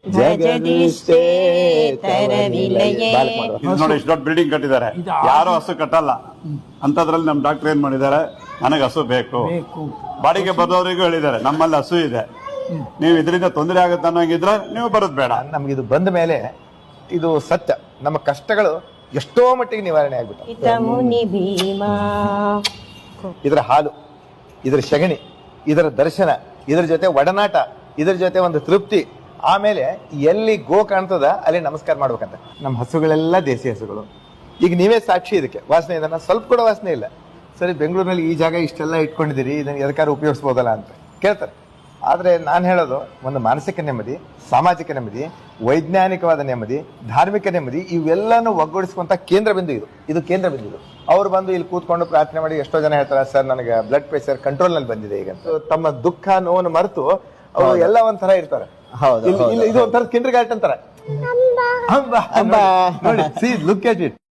ಜಗದಿಷ್ಟೇ ತರವಿಲೆಯೇ. ಇದು ನೋಡಿ ಇಷ್ಟು ದೊಡ್ಡ ಬಿಲ್ಡಿಂಗ್ ಕಟ್ಟಿದ್ದಾರೆ, ಯಾರು ಹಸು ಕಟ್ಟಲ್ಲ ಅಂತದ್ರಲ್ಲಿ ನಮ್ ಡಾಕ್ಟರ್ ಏನ್ ಮಾಡಿದ್ದಾರೆ, ನನಗೆ ಹಸು ಬೇಕು. ಬಾಡಿಗೆ ಬರೋರಿಗೂ ಹೇಳಿದ್ದಾರೆ ನಮ್ಮಲ್ಲಿ ಹಸು ಇದೆ, ನೀವು ಇದರಿಂದ ತೊಂದರೆ ಆಗುತ್ತೆ ಅನ್ನೋಂಗಿದ್ರೆ ನೀವು ಬರೋದು ಬೇಡ. ನಮ್ಗೆ ಇದು ಬಂದ ಮೇಲೆ ಇದು ಸತ್ಯ, ನಮ್ಮ ಕಷ್ಟಗಳು ಎಷ್ಟೋ ಮಟ್ಟಿಗೆ ನಿವಾರಣೆ ಆಗ್ಬಿಟ್ಟು. ಮುನಿ ಭೀಮಾ, ಇದರ ಹಾಲು, ಇದರ ಸಗಣಿ, ಇದರ ದರ್ಶನ, ಇದರ ಜೊತೆ ಒಡನಾಟ, ಇದರ ಜೊತೆ ಒಂದು ತೃಪ್ತಿ, ಆಮೇಲೆ ಎಲ್ಲಿ ಗೋ ಕಾಣ್ತದ ಅಲ್ಲಿ ನಮಸ್ಕಾರ ಮಾಡ್ಬೇಕಂತ. ನಮ್ಮ ಹಸುಗಳೆಲ್ಲ ದೇಸಿ ಹಸುಗಳು. ಈಗ ನೀವೇ ಸಾಕ್ಷಿ, ಇದಕ್ಕೆ ವಾಸನೆ ಇದನ್ನ ಸ್ವಲ್ಪ ಕೂಡ ವಾಸನೆ ಇಲ್ಲ. ಸರಿ, ಬೆಂಗಳೂರಿನಲ್ಲಿ ಈ ಜಾಗ ಇಷ್ಟೆಲ್ಲ ಇಟ್ಕೊಂಡಿದ್ದೀರಿ, ಇದನ್ನ ಎದಕ್ಕಾದ್ರೂ ಉಪಯೋಗಿಸ್ಬೋದಲ್ಲ ಅಂತ ಕೇಳ್ತಾರೆ. ಆದರೆ ನಾನು ಹೇಳೋದು, ಒಂದು ಮಾನಸಿಕ ನೆಮ್ಮದಿ, ಸಾಮಾಜಿಕ ನೆಮ್ಮದಿ, ವೈಜ್ಞಾನಿಕವಾದ ನೆಮ್ಮದಿ, ಧಾರ್ಮಿಕ ನೆಮ್ಮದಿ, ಇವೆಲ್ಲನೂ ಒಗ್ಗೂಡಿಸುವಂತ ಕೇಂದ್ರ ಬಿಂದು ಇದು. ಇದು ಕೇಂದ್ರ ಬಿಂದು ಇದು. ಅವ್ರು ಬಂದು ಇಲ್ಲಿ ಕೂತ್ಕೊಂಡು ಪ್ರಾರ್ಥನೆ ಮಾಡಿ ಎಷ್ಟೋ ಜನ ಹೇಳ್ತಾರೆ, ಸರ್ ನನಗೆ ಬ್ಲಡ್ ಪ್ರೆಷರ್ ಕಂಟ್ರೋಲ್ ನಲ್ಲಿ ಬಂದಿದೆ ಈಗ ಅಂತ. ತಮ್ಮ ದುಃಖ ನೋವನ್ನು ಮರೆತು ಅವರು ಎಲ್ಲ ಒಂಥರ ಇರ್ತಾರೆ. ಇದು ಒಂಥರ ಕಿಂಡರ್ ಗಾರ್ಟನ್ ತರ. ನೋಡಿ, ಸಿ ಲುಕ್ ಎಟ್ ಇಟ್.